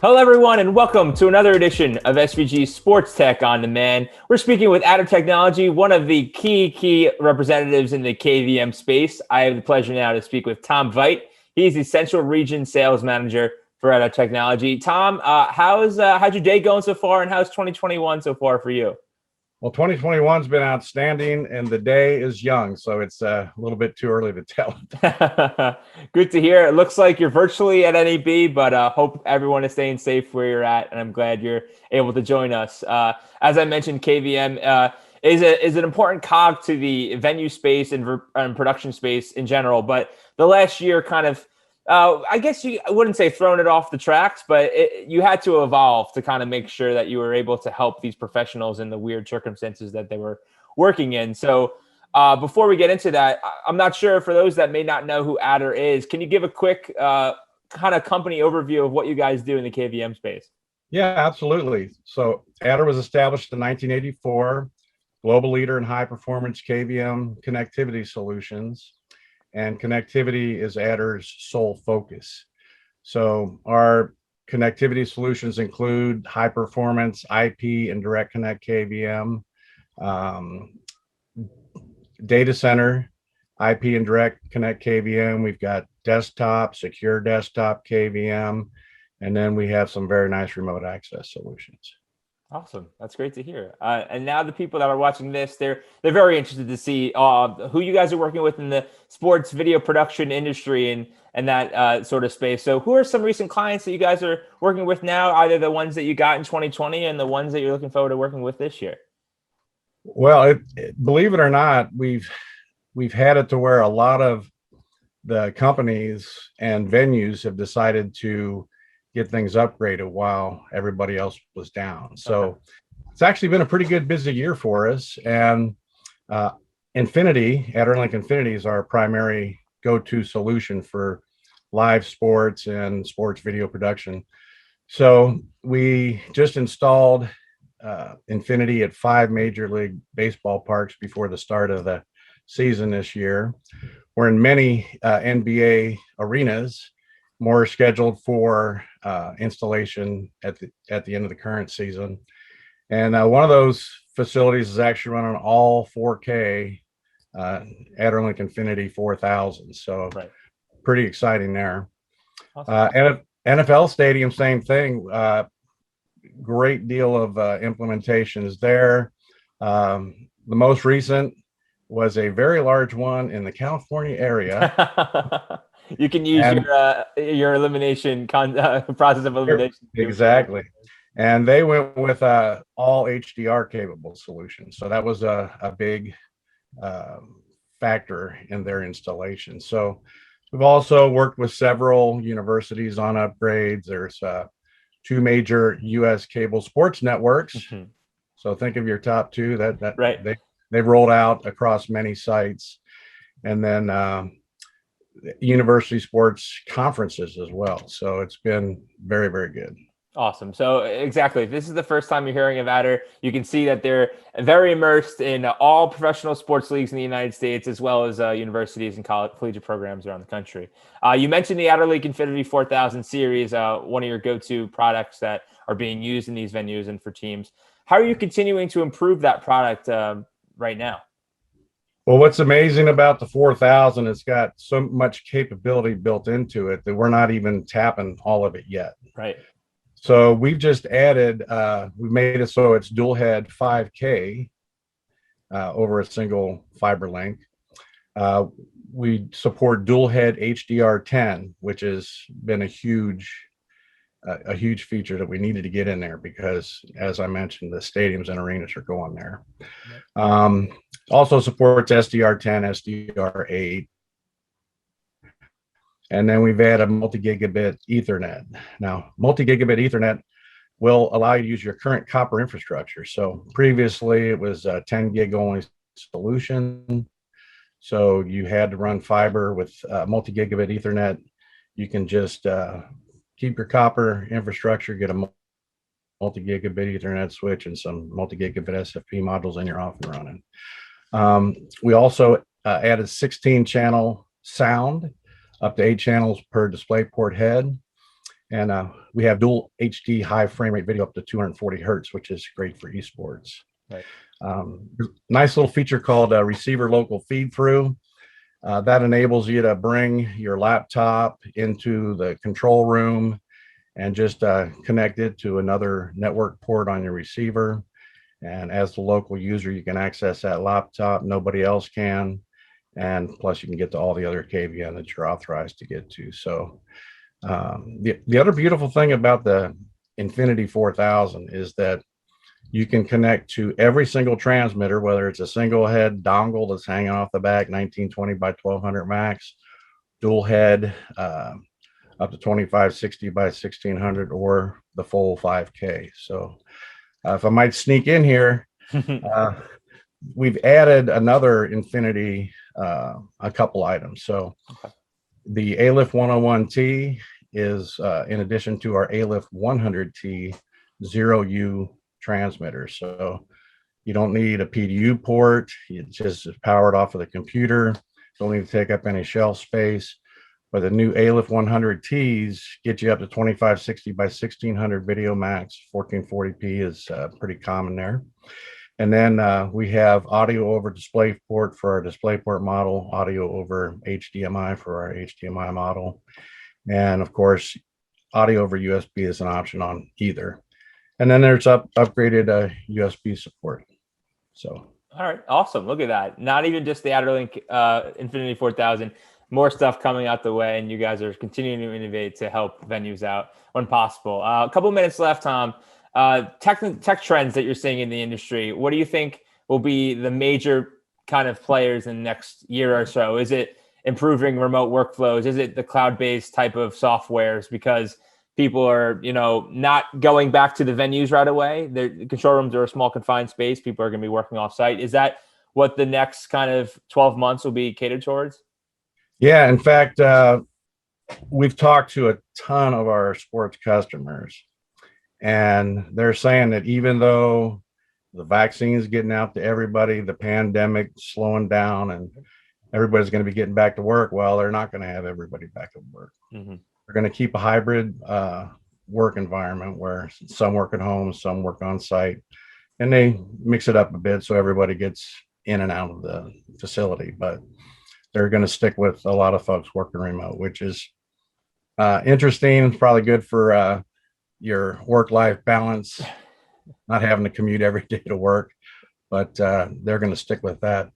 Hello, everyone, and welcome to another edition of SVG Sports Tech on Demand. We're speaking with Adder Technology, one of the key representatives in the KVM space. I have the pleasure now to speak with Tom Veite. He's the Central Region Sales Manager for Adder Technology. Tom, how's your day going so far, and how's 2021 so far for you? Well, 2021's been outstanding, and the day is young, so it's a little bit too early to tell. Good to hear. It looks like you're virtually at NAB, but hope everyone is staying safe where you're at, and I'm glad you're able to join us. As I mentioned, KVM is an important cog to the venue space and production space in general, but the last year kind of I guess I wouldn't say thrown it off the tracks, but you had to evolve to kind of make sure that you were able to help these professionals in the weird circumstances that they were working in. So before we get into that, I'm not sure, for those that may not know who Adder is, can you give a quick kind of company overview of what you guys do in the KVM space? Yeah, absolutely. So Adder was established in 1984, global leader in high performance KVM connectivity solutions. And connectivity is Adder's sole focus. So our connectivity solutions include high performance IP and direct connect KVM, data center IP and direct connect KVM. We've got desktop, secure desktop KVM, and then we have some very nice remote access solutions. Awesome. That's great to hear. And now the people that are watching this, they're very interested to see who you guys are working with in the sports video production industry and that sort of space. So who are some recent clients that you guys are working with now, either the ones that you got in 2020 and the ones that you're looking forward to working with this year? Well, believe it or not, we've had it to where a lot of the companies and venues have decided to get things upgraded while everybody else was down. So it's actually been a pretty good busy year for us. And AdderLink Infinity is our primary go-to solution for live sports and sports video production. So we just installed Infinity at 5 Major League Baseball parks before the start of the season this year. We're in many NBA arenas, more scheduled for installation at the end of the current season. And one of those facilities is actually running all 4K AdderLink Infinity 4000. So pretty exciting there. Awesome. And NFL Stadium, same thing. Great deal of implementations there. The most recent was a very large one in the California area. You can use your elimination process of elimination. Exactly. And they went with all HDR capable solutions. So that was a big factor in their installation. So we've also worked with several universities on upgrades. There's 2 major US cable sports networks. Mm-hmm. So think of your top 2 that right. They've rolled out across many sites. And then university sports conferences as well. So it's been very, very good. Awesome. So exactly, if this is the first time you're hearing of Adder, you can see that they're very immersed in all professional sports leagues in the United States, as well as universities and collegiate programs around the country. You mentioned the AdderLink Infinity 4000 series, one of your go-to products that are being used in these venues and for teams. How are you continuing to improve that product right now? Well, what's amazing about the 4000, it's got so much capability built into it that we're not even tapping all of it yet. Right. So we've just added, we made it so it's dual head 5K over a single fiber link. We support dual head HDR10, which has been a huge feature that we needed to get in there because, as I mentioned, the stadiums and arenas are going there. Also supports SDR10, SDR8. And then we've added multi-gigabit Ethernet. Now, multi-gigabit Ethernet will allow you to use your current copper infrastructure. So previously it was a 10 gig only solution. So you had to run fiber with multi-gigabit Ethernet. You can just keep your copper infrastructure, get a multi-gigabit Ethernet switch and some multi-gigabit SFP modules, and you're off and running. We also added 16 channel sound, up to 8 channels per display port head. And we have dual HD high frame rate video up to 240 hertz, which is great for esports. Right. Nice little feature called receiver local feed through. That enables you to bring your laptop into the control room and just connect it to another network port on your receiver. And as the local user, you can access that laptop. Nobody else can. And plus, you can get to all the other KVM that you're authorized to get to. So the other beautiful thing about the Infinity 4000 is that you can connect to every single transmitter, whether it's a single head dongle that's hanging off the back, 1920 by 1200 max, dual head, up to 2560 by 1600, or the full 5K. So if I might sneak in here, we've added another Infinity, a couple items. So the ALIF 101T is in addition to our ALIF 100T 0U transmitter. So you don't need a PDU port. It's just powered off of the computer. Don't need to take up any shelf space. But the new ALIF 100Ts get you up to 2560 by 1600 video max. 1440p is pretty common there. And then we have audio over DisplayPort for our DisplayPort model, audio over HDMI for our HDMI model. And of course, audio over USB is an option on either. And then there's upgraded USB support. So. All right, awesome. Look at that. Not even just the AdderLink Infinity 4000, more stuff coming out the way, and you guys are continuing to innovate to help venues out when possible. A couple minutes left, Tom. Tech trends that you're seeing in the industry, what do you think will be the major kind of players in the next year or so? Is it improving remote workflows? Is it the cloud-based type of softwares? Because people are, not going back to the venues right away. The control rooms are a small confined space. People are going to be working off-site. Is that what the next kind of 12 months will be catered towards? Yeah, in fact, we've talked to a ton of our sports customers, and they're saying that even though the vaccine is getting out to everybody, the pandemic slowing down, and everybody's going to be getting back to work, well, they're not going to have everybody back at work. Mm-hmm. They're going to keep a hybrid work environment where some work at home, some work on site, and they mix it up a bit so everybody gets in and out of the facility. But they're going to stick with a lot of folks working remote, which is interesting. It's probably good for your work-life balance, not having to commute every day to work, but they're going to stick with that.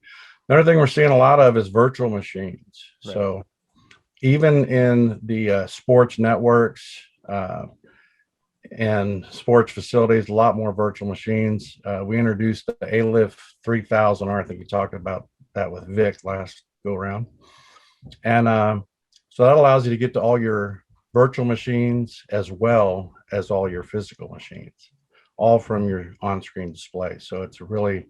Another thing we're seeing a lot of is virtual machines. Right. So even in the sports networks and sports facilities, a lot more virtual machines. We introduced the ALIF 3000R. I think we talked about that with Vic last go around. And so that allows you to get to all your virtual machines as well as all your physical machines, all from your on-screen display. So it's a really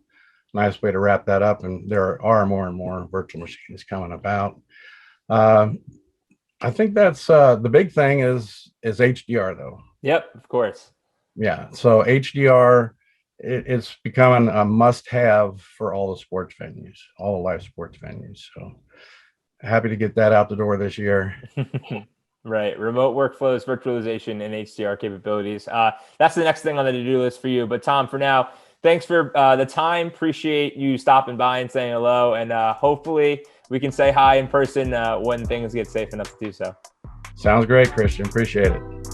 nice way to wrap that up. And there are more and more virtual machines coming about. I think that's the big thing is HDR though. Yep, of course. Yeah. So HDR, it's becoming a must-have for all the sports venues, all the live sports venues. So happy to get that out the door this year. Right. Remote workflows, virtualization, and HDR capabilities. That's the next thing on the to-do list for you. But Tom, for now, thanks for the time. Appreciate you stopping by and saying hello. And hopefully we can say hi in person when things get safe enough to do so. Sounds great, Christian. Appreciate it.